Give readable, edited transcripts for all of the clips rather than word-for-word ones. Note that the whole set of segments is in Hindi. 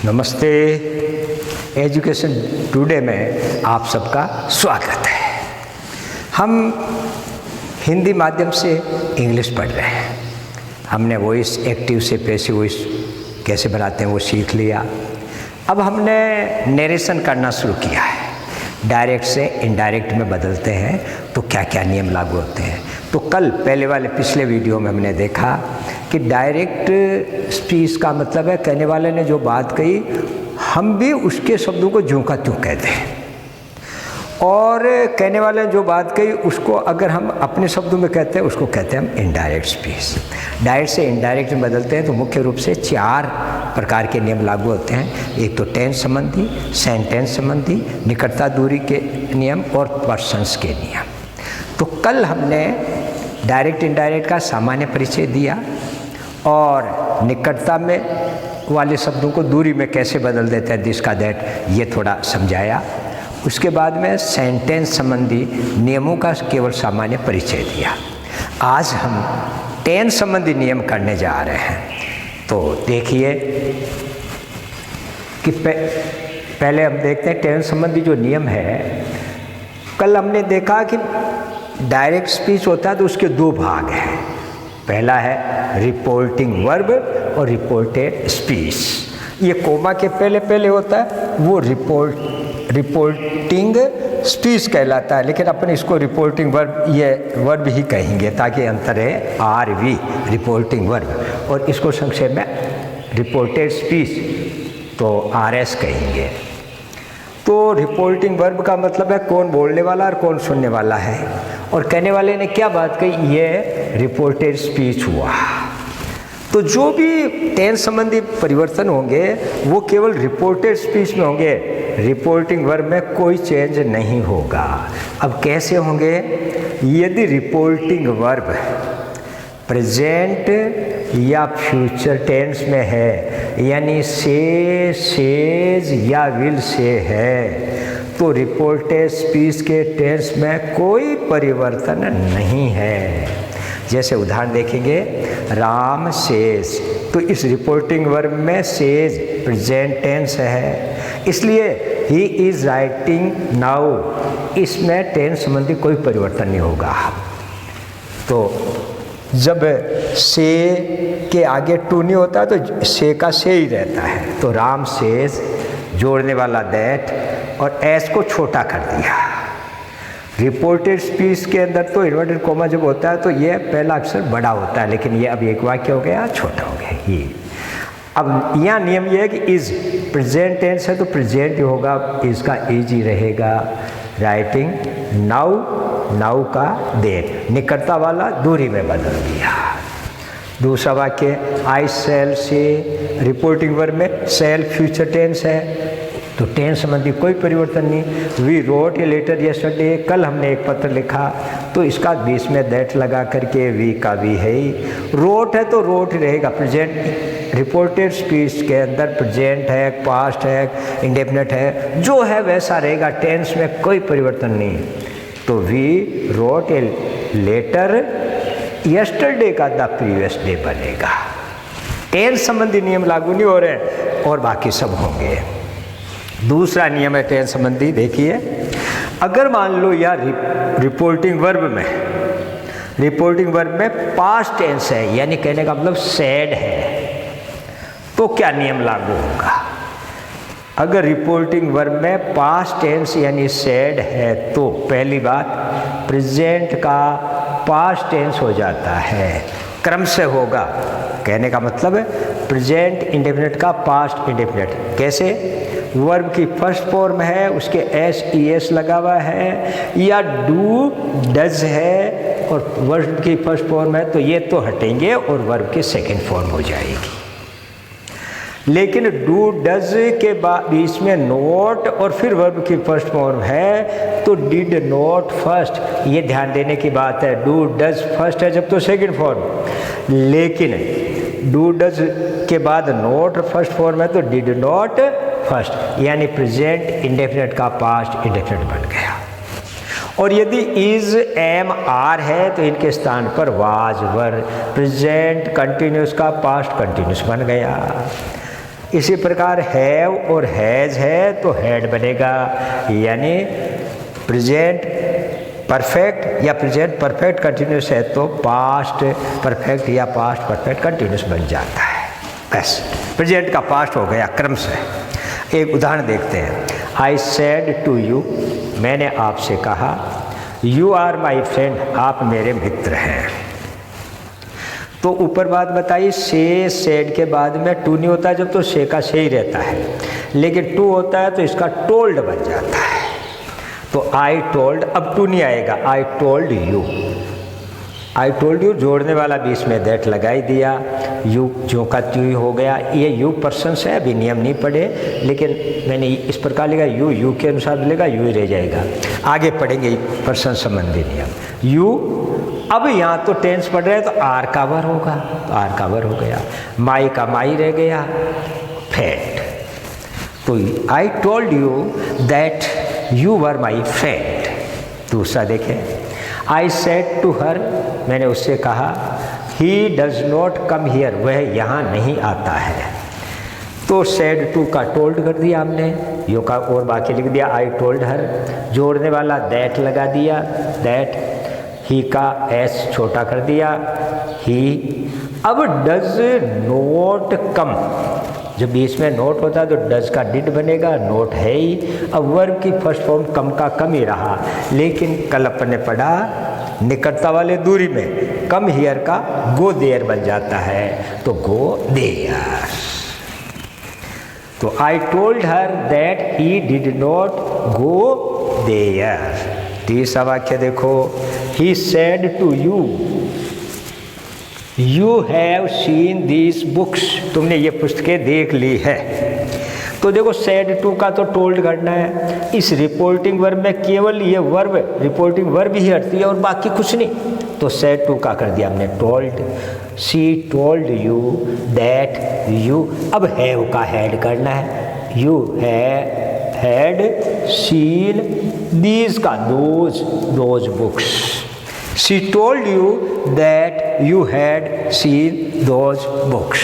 नमस्ते। एजुकेशन टुडे में आप सबका स्वागत है। हम हिंदी माध्यम से इंग्लिश पढ़ रहे हैं। हमने वॉइस एक्टिव से पैसिव वॉइस कैसे बनाते हैं वो सीख लिया। अब हमने नरेशन करना शुरू किया है। डायरेक्ट से इनडायरेक्ट में बदलते हैं तो क्या क्या नियम लागू होते हैं। तो कल पहले वाले पिछले वीडियो में हमने देखा कि डायरेक्ट स्पीच का मतलब है कहने वाले ने जो बात कही हम भी उसके शब्दों को ज्यों का त्यों कह दें, और कहने वाले ने जो बात कही उसको अगर हम अपने शब्दों में कहते हैं उसको कहते हैं हम इनडायरेक्ट स्पीच। डायरेक्ट से इनडायरेक्ट में बदलते हैं तो मुख्य रूप से 4 प्रकार के नियम लागू होते हैं। एक तो टेंस संबंधी, सेंटेंस संबंधी, निकटता दूरी के नियम और पर्सन्स के नियम। तो कल हमने डायरेक्ट इनडायरेक्ट का सामान्य परिचय दिया और निकटता में वाले शब्दों को दूरी में कैसे बदल देते हैं, दिस का दैट, ये थोड़ा समझाया। उसके बाद में सेंटेंस संबंधी नियमों का केवल सामान्य परिचय दिया। आज हम टेंस संबंधी नियम करने जा रहे हैं। तो देखिए कि पहले हम देखते हैं टेंस संबंधी जो नियम है। कल हमने देखा कि डायरेक्ट स्पीच होता है तो उसके 2 भाग हैं। पहला है रिपोर्टिंग वर्ब और रिपोर्टेड स्पीच। ये कोमा के पहले पहले होता है, वो रिपोर्टिंग स्पीच कहलाता है, लेकिन अपन इसको रिपोर्टिंग वर्ब, ये वर्ब ही कहेंगे ताकि अंतर है RV, रिपोर्टिंग वर्ब, और इसको संक्षेप में रिपोर्टेड स्पीच तो RS कहेंगे। तो रिपोर्टिंग वर्ब का मतलब है कौन बोलने वाला और कौन सुनने वाला है, और कहने वाले ने क्या बात कही, ये रिपोर्टेड स्पीच हुआ। तो जो भी टेंस संबंधी परिवर्तन होंगे वो केवल रिपोर्टेड स्पीच में होंगे, रिपोर्टिंग वर्ब में कोई चेंज नहीं होगा। अब कैसे होंगे? यदि रिपोर्टिंग वर्ब प्रेजेंट या फ्यूचर टेंस में है, यानी से, सेज या विल से है, तो रिपोर्टेड स्पीच के टेंस में कोई परिवर्तन नहीं है। जैसे उदाहरण देखेंगे, राम सेज, तो इस रिपोर्टिंग वर्ब में सेज प्रेजेंट टेंस है, इसलिए ही इज राइटिंग नाउ, इसमें टेंस संबंधी कोई परिवर्तन नहीं होगा। तो जब से के आगे टू नहीं होता तो से का से ही रहता है। तो राम सेज जोड़ने वाला दैट और एस को छोटा कर दिया। रिपोर्टेड स्पीच के अंदर तो इन्वर्टेड कोमा जब होता है तो ये पहला अक्षर बड़ा होता है, लेकिन ये अब एक वाक्य हो गया छोटा हो गया ये। अब यहाँ नियम ये है कि इज प्रेजेंट टेंस है तो प्रेजेंट ही होगा, इसका इज ही रहेगा। राइटिंग नाउ, नाउ का देर, निकटता वाला दूरी में बदल दिया। दूसरा वाक्य आई सेल से, रिपोर्टिंग वर्ब में सेल फ्यूचर टेंस है तो टेंस संबंधी कोई परिवर्तन नहीं। We wrote a letter yesterday, कल हमने एक पत्र लिखा, तो इसका बीच में दैट लगा करके वी का वी है ही। रोट है तो रोट ही रहेगा। प्रेजेंट रिपोर्टेड स्पीच के अंदर प्रेजेंट है, पास्ट है, इंडेफिनिट है, जो है वैसा रहेगा, टेंस में कोई परिवर्तन नहीं। तो we wrote a letter yesterday का द प्रीवियस डे बनेगा। टेंस संबंधी नियम लागू नहीं हो रहे और बाकी सब होंगे। दूसरा नियम है टेंस संबंधी, देखिए, अगर मान लो यार रिपोर्टिंग वर्ब में पास्ट टेंस है, यानी कहने का मतलब सैड है, तो क्या नियम लागू होगा? अगर रिपोर्टिंग वर्ब में पास्ट टेंस यानी सैड है तो पहली बात प्रेजेंट का पास्ट टेंस हो जाता है, क्रम से होगा। कहने का मतलब है प्रेजेंट इंडेफिनिट का पास्ट इंडेफिनिट। कैसे? वर्ब की फर्स्ट फॉर्म है, उसके SES लगा हुआ है, या डू डज है और वर्ब की फर्स्ट फॉर्म है तो ये तो हटेंगे और वर्ब की सेकंड फॉर्म हो जाएगी। लेकिन डू डज के बीच में नोट और फिर वर्ब की फर्स्ट फॉर्म है तो डिड नोट फर्स्ट, ये ध्यान देने की बात है। डू डज फर्स्ट है जब तो सेकंड फॉर्म, लेकिन डू डज के बाद नोट फर्स्ट फॉर्म है तो डिड नॉट फर्स्ट, यानी प्रेजेंट इंडेफिनिट का पास्ट इंडेफिनिट बन गया। और यदि इज एम आर है तो इनके स्थान पर वाज वर, प्रेजेंट कंटिन्यूस का पास्ट कंटिन्यूस बन गया। इसी प्रकार हैव और हैज है तो हैड बनेगा, यानी प्रेजेंट परफेक्ट या प्रेजेंट परफेक्ट कंटिन्यूस है तो पास्ट परफेक्ट या पास्ट परफेक्ट कंटिन्यूस बन जाता है। बस प्रेजेंट का पास्ट हो गया क्रम से। एक उदाहरण देखते हैं। आई सेड टू यू, मैंने आपसे कहा, यू आर माई फ्रेंड, आप मेरे मित्र हैं। तो ऊपर बात बताई, से सेड के बाद में टू नहीं होता जब, तो से का से ही रहता है, लेकिन टू होता है तो इसका टोल्ड बन जाता है। तो आई टोल्ड, अब टू नहीं आएगा, I told you. I told you जोड़ने वाला बीच में दैट लगाई दिया, यू जो का त्यू हो गया। ये यू पर्सन्स है, अभी नियम नहीं पढ़े, लेकिन मैंने इस प्रकार लिखा, यू के अनुसार मिलेगा, यू ही रह जाएगा। आगे पढ़ेंगे पर्सन संबंधी नियम। यू, अब यहाँ तो टेंस पढ़ रहे हैं तो आर का वर होगा, तो आर का वर हो गया। माई का माई रह गया, फ्रेंड। तो I told you that you were my friend. दूसरा देखें, आई सेड टू हर, मैंने उससे कहा, he does not come here, वह यहाँ नहीं आता है। तो सेड टू का टोल्ड कर दिया हमने, यो का और बाकी लिख दिया, आई टोल्ड हर, जोड़ने वाला दैट लगा दिया, दैट, ही का एस छोटा कर दिया, ही। अब डज नोट कम, जब बीच में नोट होता है तो डज का डिड बनेगा, नोट है ही। अब वर्ब की फर्स्ट फॉर्म कम का कम ही रहा, लेकिन कल अपन ने पढ़ा निकटता वाले दूरी में कम हियर का गो देयर बन जाता है, तो गो देयर। तो I told her that he did not go there. तीसरा वाक्य देखो, he said to you, you have seen these books, तुमने ये पुस्तकें देख ली है। तो देखो सेड टू का तो टोल्ड करना है, इस रिपोर्टिंग वर्ब में केवल ये वर्ब रिपोर्टिंग वर्ब ही हटती है और बाकी कुछ नहीं, तो सेड टू का कर दिया हमने told. She told you that you, अब हैव का हैड करना है, यू हैड सीन दीज का those books. She told you that you had seen those books।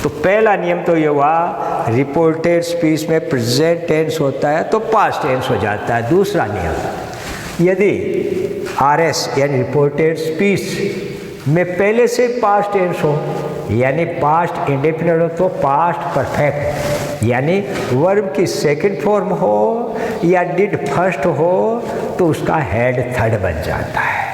तो पहला नियम तो ये हुआ, रिपोर्टेड स्पीच में प्रेजेंट टेंस होता है तो पास्ट टेंस हो जाता है। दूसरा नियम, यदि आरएस यानी रिपोर्टेड स्पीच में पहले से पास्ट टेंस हो, यानी पास्ट इंडेफिनिट हो, तो पास्ट परफेक्ट यानी वर्ब की सेकंड फॉर्म हो या डिड फर्स्ट हो तो उसका हेड थर्ड बन जाता है।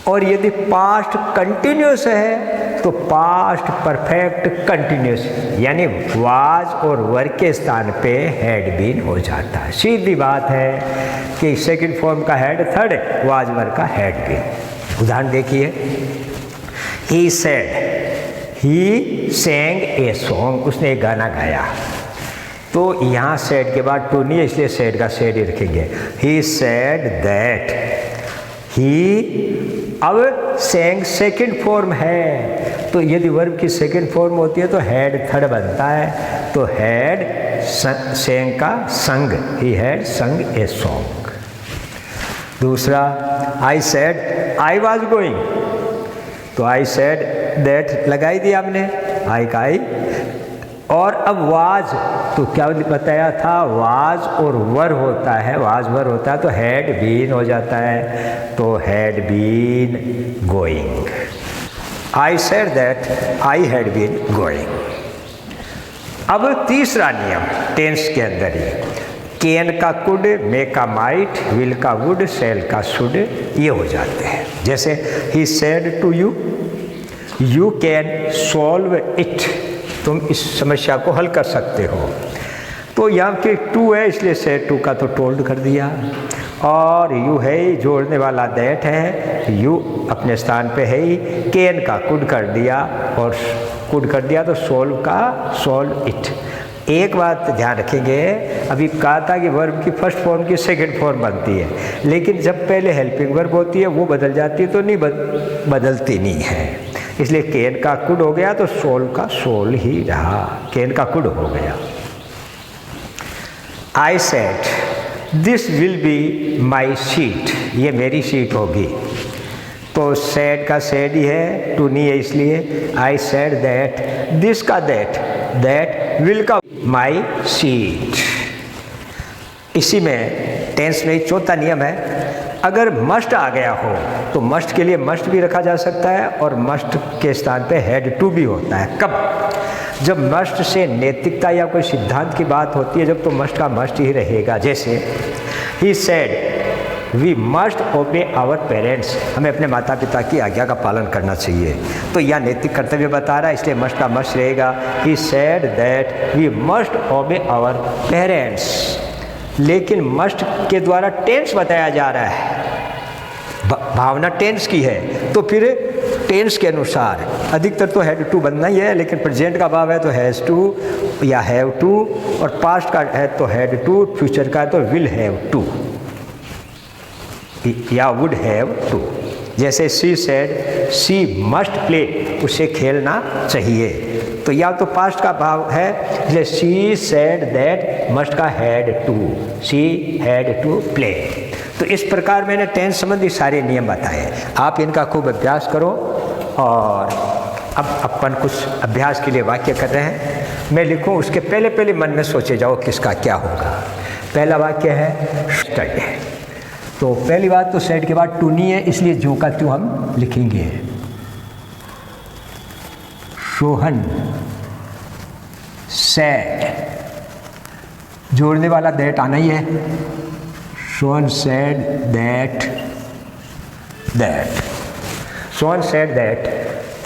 और यदि पास्ट कंटिन्यूस है तो पास्ट परफेक्ट कंटिन्यूस यानी वाज और वर के स्थान पे हैड बीन हो जाता है। सीधी बात है कि सेकंड फॉर्म का हेड थर्ड, वाज वर का हैड बीन। उदाहरण देखिए, he said, he Seng a song, उसने एक गाना गाया। तो यहाँ सेड के बाद टू नहीं है, इसलिए सेड का सेड ही रखेंगे। ही सेड दैट, ही अब सेंग सेकंड फॉर्म है, तो यदि वर्ब की सेकंड फॉर्म होती है तो हेड थर्ड बनता है, तो हेड सेंग का संग, ही हैड संग ए सॉन्ग। दूसरा, आई सेड आई वाज गोइंग, तो आई सेड दैट लगाई दिया हमने, आई का आई। और अब वाज, तो क्या बताया था, वाज और वर होता है, वाज वर होता है तो हैड बीन हो जाता है, तो had been going. I said that I had been going. अब तीसरा नियम टेंस के अंदर ही, कैन का कुड, मे का माइट, विल का वुड, सेल का शुड, ये हो जाते हैं। जैसे he said to you, you can solve it, तुम इस समस्या को हल कर सकते हो। तो यहाँ के टू है इसलिए सेड टू का तो टोल्ड कर दिया, और यू है जोड़ने वाला दैट है, यू अपने स्थान पे है ही, कैन का कुड कर दिया, और कुड कर दिया तो सोल्व का सोल्व इट। एक बात ध्यान रखेंगे, अभी कहा था कि वर्ब की फर्स्ट फॉर्म की सेकंड फॉर्म बनती है, लेकिन जब पहले हेल्पिंग वर्ब होती है वो बदल जाती है, तो नहीं बदलती नहीं है, इसलिए कैन का कुड हो गया तो सोल का सोल ही रहा, कैन का कुड हो गया। I said this will be my seat, ये मेरी सीट होगी, तो सेड का सेड ही है, टू नहीं है इसलिए। आई सेड दैट, दिस का दैट दैट विल का माई सीट। इसी में टेंस में चौथा नियम है, अगर मस्ट आ गया हो तो मस्ट के लिए मस्ट भी रखा जा सकता है और मस्ट के स्थान पे हैड टू भी होता है। कब? जब मस्ट से नैतिकता या कोई सिद्धांत की बात होती है, जब तो मस्ट का मस्ट ही रहेगा। जैसे he said we must obey our parents, हमें अपने माता पिता की आज्ञा का पालन करना चाहिए, तो यह नैतिक कर्तव्य बता रहा है, इसलिए मस्ट का मस्ट रहेगा। He said that we must obey our parents. लेकिन मस्ट के द्वारा टेंस बताया जा रहा है, भावना टेंस की है, तो फिर टेंस के अनुसार अधिकतर तो हैड टू बनना ही है, लेकिन प्रेजेंट का भाव है तो हैज़ टू या हैव टू, और पास्ट का है तो हैड टू, फ्यूचर का है तो विल हैव टू या वुड हैव टू। जैसे she said she must play, उसे खेलना चाहिए, तो या तो पास्ट का भाव है, इसलिए सी सेड दैट मस्ट का had to, she had to play. तो इस प्रकार मैंने टेंस संबंधी सारे नियम बताए, आप इनका खूब अभ्यास करो। और अब अपन कुछ अभ्यास के लिए वाक्य कर रहे हैं, मैं लिखूं उसके पहले पहले मन में सोचे जाओ किसका क्या होगा। पहला वाक्य है स्टडी, तो पहली बात तो सेड के बाद टू नहीं है, इसलिए जो का त्यों हम लिखेंगे। सोहन सैड, जोड़ने वाला दैट आना ही है। Sohan sad that, that Sohan sad that.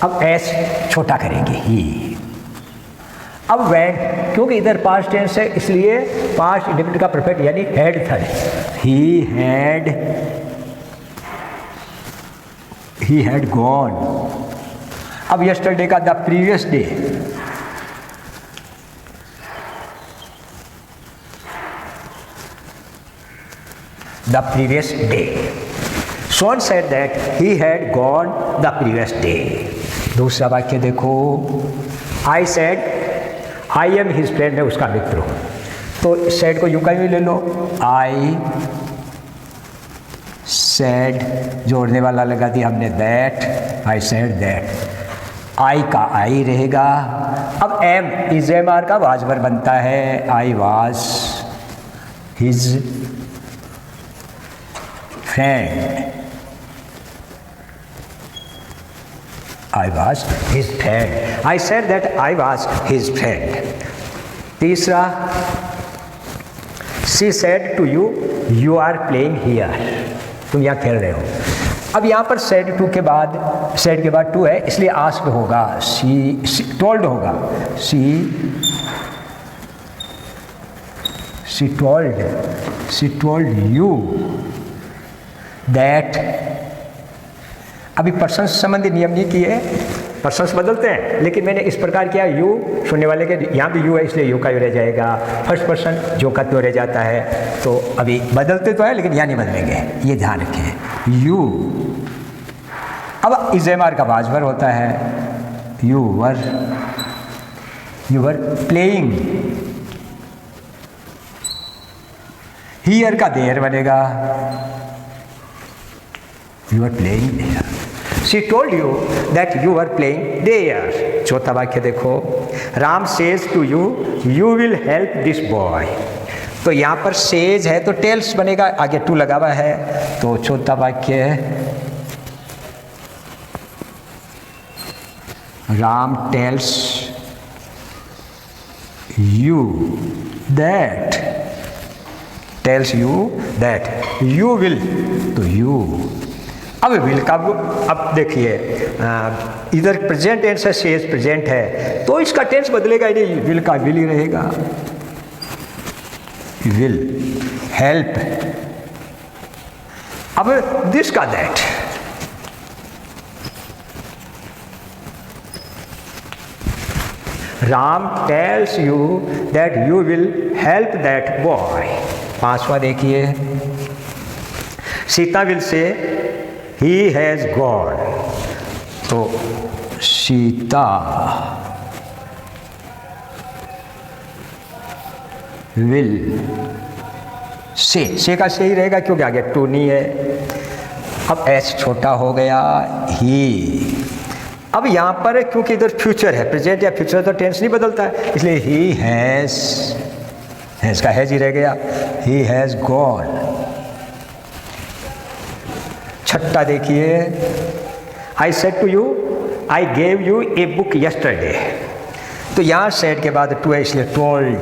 अब एस छोटा करेंगे ही। अब वेंट, क्योंकि इधर पास्ट टेंस है इसलिए पास्ट इंडेफिनिट का परफेक्ट यानी हैड था। He had gone. अब यस्टरडे का the previous day, the previous day. Son said that he had gone the previous day. दूसरा वाक्य देखो, I said I am his friend, मैं उसका मित्र हूँ, तो सेड को यूं का भी ले लो, आई सेड, जोड़ने वाला लगा दिया हमने दैट, आई सेड दैट, आई का आई रहेगा। अब एम इज एम आर का वाजवर बनता है, I was his friend, I was his friend. I said that I was his friend. तीसरा, she said to you, you are playing here. तुम यहाँ खेल रहे हो। अब यहाँ पर said to के बाद, said के बाद to है, इसलिए asked होगा, she told होगा, she told you that। अभी पर्सन संबंधी नियम नहीं किए, पर्सन्स बदलते हैं, लेकिन मैंने इस प्रकार किया, यू सुनने वाले के यहाँ भी यू है इसलिए यू का यू रह जाएगा, फर्स्ट पर्सन जो का तो रह जाता है। तो अभी बदलते तो है लेकिन यहाँ नहीं बदलेंगे, ये ध्यान रखें। यू, अब इज एम आर का वाजवर होता है, यू वर प्लेइंग, हियर का देयर बनेगा, you are playing there. She told you that you were playing there. चौथा वाक्य देखो, Ram says to you, you will help this boy. तो यहाँ पर says है तो tells बनेगा, आगे to लगा हुआ है, तो चौथा वाक्य Ram tells you that, tells you that you will, तो you। अब विल का, अब देखिए इधर प्रेजेंट टेंस है, सेज प्रेजेंट है, तो इसका टेंस बदलेगा ही नहीं, विल का विल ही रहेगा, विल हेल्प। अब दिस का that, Ram tells you that you will help that boy. पांचवा देखिए, Sita will say he has gone, तो सीता will से का सही रहेगा क्योंकि आगे टू नहीं है। अब एस छोटा हो गया, ही। अब यहाँ पर क्योंकि इधर फ्यूचर है, प्रेजेंट या फ्यूचर तो टेंस नहीं बदलता है, इसलिए ही हैज़ का हैज़ ही रह गया, ही हैज़ गॉन। छठा देखिए, I said to you I gave you a book yesterday. तो यहाँ सेड के बाद टू है इसलिए told.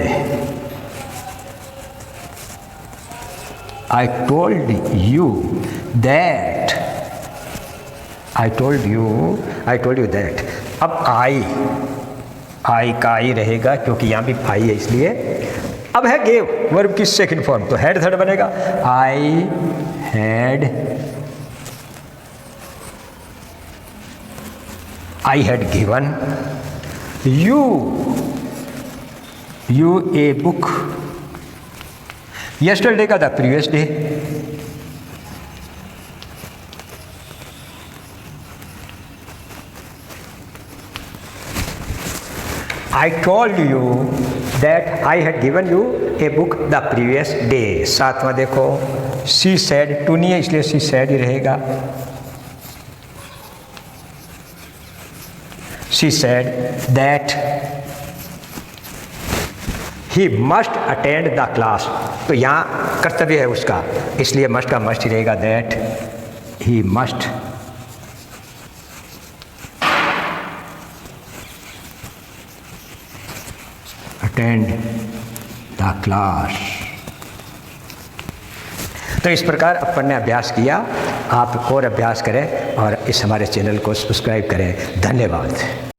I told you that, I told you that। अब आई का आई रहेगा क्योंकि यहाँ भी आई है इसलिए। अब है गेव, वर्ब की सेकंड फॉर्म, तो हैड थर्ड बनेगा। I had given you a book yesterday का the previous day. I told you that I had given you a book the previous day। सातवां देखो, she said, टू नहीं है इसलिए she said ही रहेगा। she said that he must attend the class। तो यहाँ कर्तव्य है उसका, इसलिए मस्ट का मस्ट ही रहेगा, that he must attend the class। तो इस प्रकार अपन ने अभ्यास किया, आप और अभ्यास करें और इस हमारे चैनल को सब्सक्राइब करें। धन्यवाद।